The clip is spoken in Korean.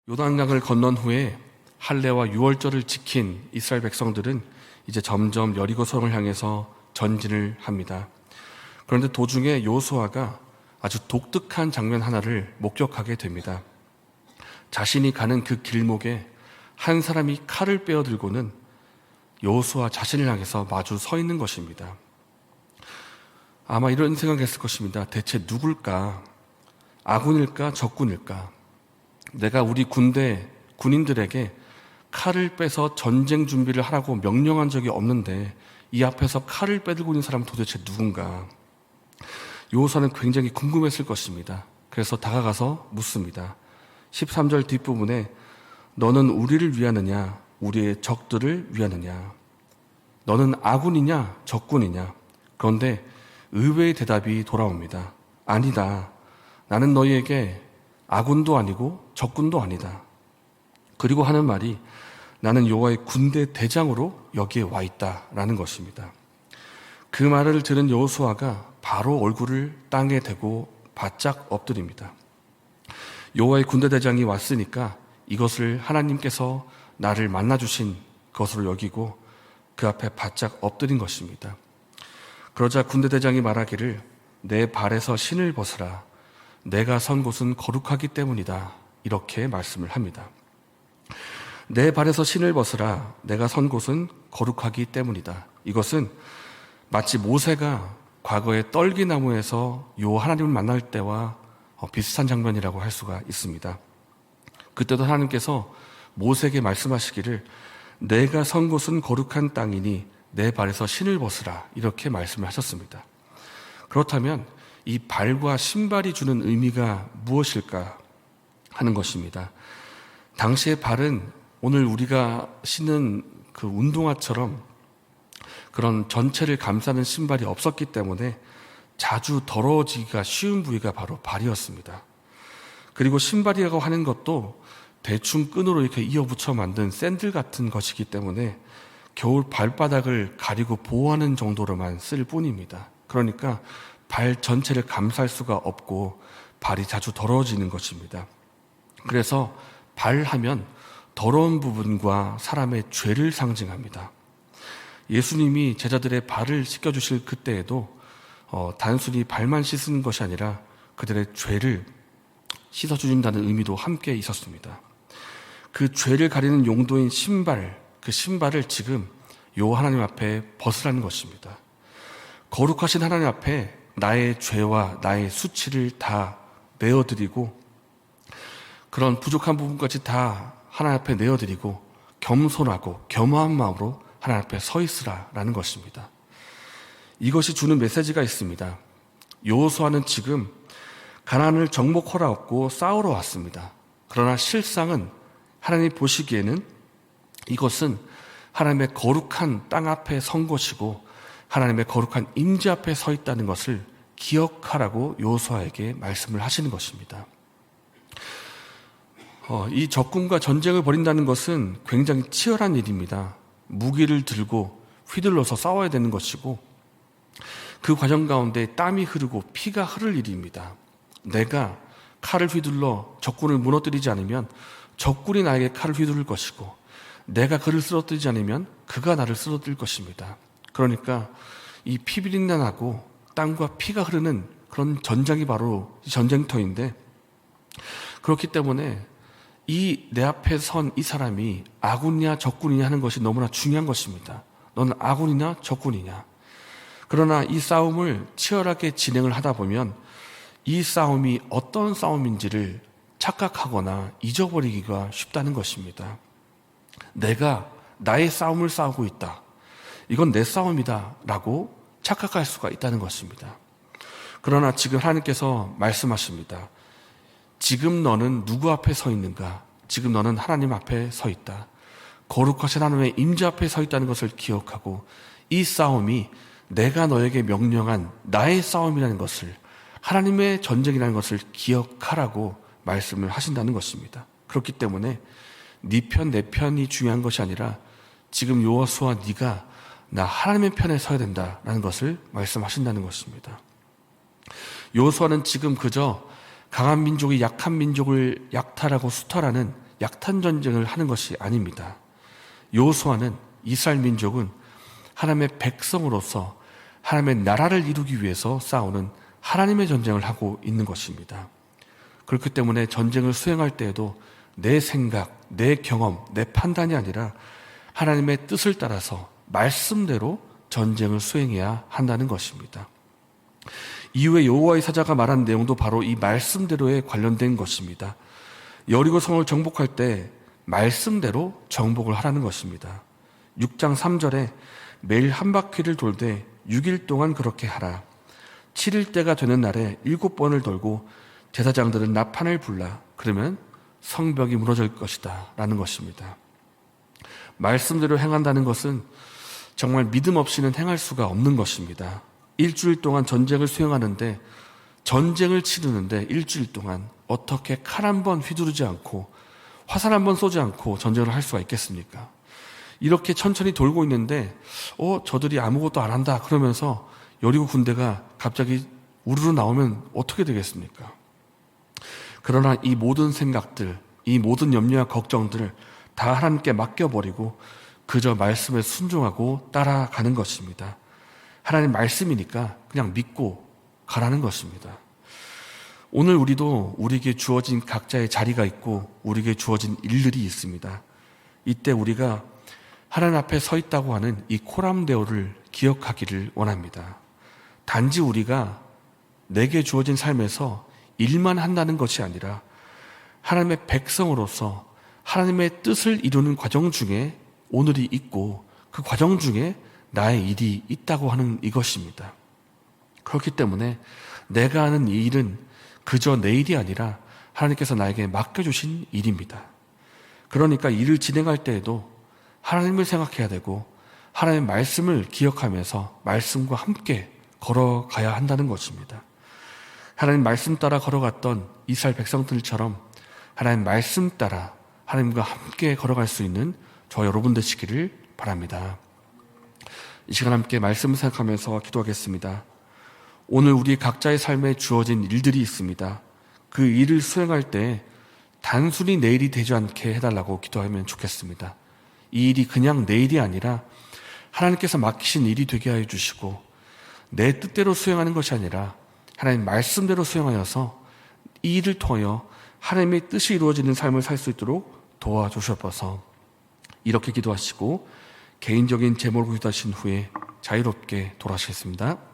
요단강을 건넌 후에 할례와 유월절을 지킨 이스라엘 백성들은 이제 점점 여리고성을 향해서 전진을 합니다. 그런데 도중에 여호수아가 아주 독특한 장면 하나를 목격하게 됩니다. 자신이 가는 그 길목에 한 사람이 칼을 빼어들고는 여호수아 자신을 향해서 마주 서 있는 것입니다. 아마 이런 생각했을 것입니다. 대체 누굴까? 아군일까? 적군일까? 내가 우리 군인들에게 칼을 빼서 전쟁 준비를 하라고 명령한 적이 없는데 이 앞에서 칼을 빼들고 있는 사람은 도대체 누군가? 여호수아는 굉장히 궁금했을 것입니다. 그래서 다가가서 묻습니다. 13절 뒷부분에 너는 우리를 위하느냐 우리의 적들을 위하느냐, 너는 아군이냐 적군이냐. 그런데 의외의 대답이 돌아옵니다. 아니다, 나는 너희에게 아군도 아니고 적군도 아니다. 그리고 하는 말이 나는 여호와의 군대 대장으로 여기에 와 있다라는 것입니다. 그 말을 들은 여호수아가 바로 얼굴을 땅에 대고 바짝 엎드립니다. 여호와의 군대 대장이 왔으니까 이것을 하나님께서 나를 만나주신 것으로 여기고 그 앞에 바짝 엎드린 것입니다. 그러자 군대 대장이 말하기를 내 발에서 신을 벗으라, 내가 선 곳은 거룩하기 때문이다, 이렇게 말씀을 합니다. 내 발에서 신을 벗으라, 내가 선 곳은 거룩하기 때문이다. 이것은 마치 모세가 과거에 떨기나무에서 요 하나님을 만날 때와 비슷한 장면이라고 할 수가 있습니다. 그때도 하나님께서 모세에게 말씀하시기를 내가 선 곳은 거룩한 땅이니 내 발에서 신을 벗으라, 이렇게 말씀을 하셨습니다. 그렇다면 이 발과 신발이 주는 의미가 무엇일까 하는 것입니다. 당시의 발은 오늘 우리가 신는 그 운동화처럼 그런 전체를 감싸는 신발이 없었기 때문에 자주 더러워지기가 쉬운 부위가 바로 발이었습니다. 그리고 신발이라고 하는 것도 대충 끈으로 이렇게 이어붙여 만든 샌들 같은 것이기 때문에 겨울 발바닥을 가리고 보호하는 정도로만 쓸 뿐입니다. 그러니까 발 전체를 감쌀 수가 없고 발이 자주 더러워지는 것입니다. 그래서 발하면 더러운 부분과 사람의 죄를 상징합니다. 예수님이 제자들의 발을 씻겨주실 그때에도 단순히 발만 씻는 것이 아니라 그들의 죄를 씻어주신다는 의미도 함께 있었습니다. 그 죄를 가리는 용도인 신발, 그 신발을 지금 요 하나님 앞에 벗으라는 것입니다. 거룩하신 하나님 앞에 나의 죄와 나의 수치를 다 내어드리고 그런 부족한 부분까지 다 하나님 앞에 내어드리고 겸손하고 겸허한 마음으로 하나님 앞에 서 있으라라는 것입니다. 이것이 주는 메시지가 있습니다. 여호수아는 지금 가나안을 정복하러 왔고 싸우러 왔습니다. 그러나 실상은 하나님 보시기에는 이것은 하나님의 거룩한 땅 앞에 선 것이고 하나님의 거룩한 임재 앞에 서 있다는 것을 기억하라고 여호수아에게 말씀을 하시는 것입니다. 이 적군과 전쟁을 벌인다는 것은 굉장히 치열한 일입니다. 무기를 들고 휘둘러서 싸워야 되는 것이고 그 과정 가운데 땀이 흐르고 피가 흐를 일입니다. 내가 칼을 휘둘러 적군을 무너뜨리지 않으면 적군이 나에게 칼을 휘두를 것이고 내가 그를 쓰러뜨리지 않으면 그가 나를 쓰러뜨릴 것입니다. 그러니까 이 피비린내 나고 땀과 피가 흐르는 그런 전장이 바로 전쟁터인데, 그렇기 때문에 이 내 앞에 선 이 사람이 아군이냐 적군이냐 하는 것이 너무나 중요한 것입니다. 너는 아군이냐 적군이냐. 그러나 이 싸움을 치열하게 진행을 하다 보면 이 싸움이 어떤 싸움인지를 착각하거나 잊어버리기가 쉽다는 것입니다. 내가 나의 싸움을 싸우고 있다, 이건 내 싸움이다 라고 착각할 수가 있다는 것입니다. 그러나 지금 하나님께서 말씀하십니다. 지금 너는 누구 앞에 서 있는가? 지금 너는 하나님 앞에 서 있다. 거룩하신 하나님의 임재 앞에 서 있다는 것을 기억하고 이 싸움이 내가 너에게 명령한 나의 싸움이라는 것을, 하나님의 전쟁이라는 것을 기억하라고 말씀을 하신다는 것입니다. 그렇기 때문에 네 편, 내 편이 중요한 것이 아니라 지금 여호수아 네가 나 하나님의 편에 서야 된다라는 것을 말씀하신다는 것입니다. 여호수아는 지금 그저 강한 민족이 약한 민족을 약탈하고 수탈하는 약탄 전쟁을 하는 것이 아닙니다. 여호수아는 이스라엘 민족은 하나님의 백성으로서 하나님의 나라를 이루기 위해서 싸우는 하나님의 전쟁을 하고 있는 것입니다. 그렇기 때문에 전쟁을 수행할 때에도 내 생각, 내 경험, 내 판단이 아니라 하나님의 뜻을 따라서 말씀대로 전쟁을 수행해야 한다는 것입니다. 이후에 여호와의 사자가 말한 내용도 바로 이 말씀대로에 관련된 것입니다. 여리고 성을 정복할 때 말씀대로 정복을 하라는 것입니다. 6장 3절에 매일 한 바퀴를 돌되 6일 동안 그렇게 하라. 7일 때가 되는 날에 7번을 돌고 제사장들은 나판을 불라. 그러면 성벽이 무너질 것이다 라는 것입니다. 말씀대로 행한다는 것은 정말 믿음 없이는 행할 수가 없는 것입니다. 일주일 동안 전쟁을 수행하는데, 전쟁을 치르는데 일주일 동안 어떻게 칼 한 번 휘두르지 않고 화살 한 번 쏘지 않고 전쟁을 할 수가 있겠습니까? 이렇게 천천히 돌고 있는데 저들이 아무것도 안 한다 그러면서 여리고 군대가 갑자기 우르르 나오면 어떻게 되겠습니까? 그러나 이 모든 생각들, 이 모든 염려와 걱정들을 다 하나님께 맡겨버리고 그저 말씀에 순종하고 따라가는 것입니다. 하나님 말씀이니까 그냥 믿고 가라는 것입니다. 오늘 우리도 우리에게 주어진 각자의 자리가 있고 우리에게 주어진 일들이 있습니다. 이때 우리가 하나님 앞에 서 있다고 하는 이 코람데오를 기억하기를 원합니다. 단지 우리가 내게 주어진 삶에서 일만 한다는 것이 아니라 하나님의 백성으로서 하나님의 뜻을 이루는 과정 중에 오늘이 있고 그 과정 중에 나의 일이 있다고 하는 이것입니다. 그렇기 때문에 내가 하는 이 일은 그저 내 일이 아니라 하나님께서 나에게 맡겨주신 일입니다. 그러니까 일을 진행할 때에도 하나님을 생각해야 되고 하나님의 말씀을 기억하면서 말씀과 함께 걸어가야 한다는 것입니다. 하나님 말씀 따라 걸어갔던 이스라엘 백성들처럼 하나님 말씀 따라 하나님과 함께 걸어갈 수 있는 저 여러분 되시기를 바랍니다. 이 시간 함께 말씀을 생각하면서 기도하겠습니다. 오늘 우리 각자의 삶에 주어진 일들이 있습니다. 그 일을 수행할 때 단순히 내 일이 되지 않게 해달라고 기도하면 좋겠습니다. 이 일이 그냥 내 일이 아니라 하나님께서 맡기신 일이 되게 하여 주시고 내 뜻대로 수행하는 것이 아니라 하나님 말씀대로 수행하여서 이 일을 통하여 하나님의 뜻이 이루어지는 삶을 살 수 있도록 도와주셔서 이렇게 기도하시고 개인적인 제목을 기도하신 후에 자유롭게 돌아가시겠습니다.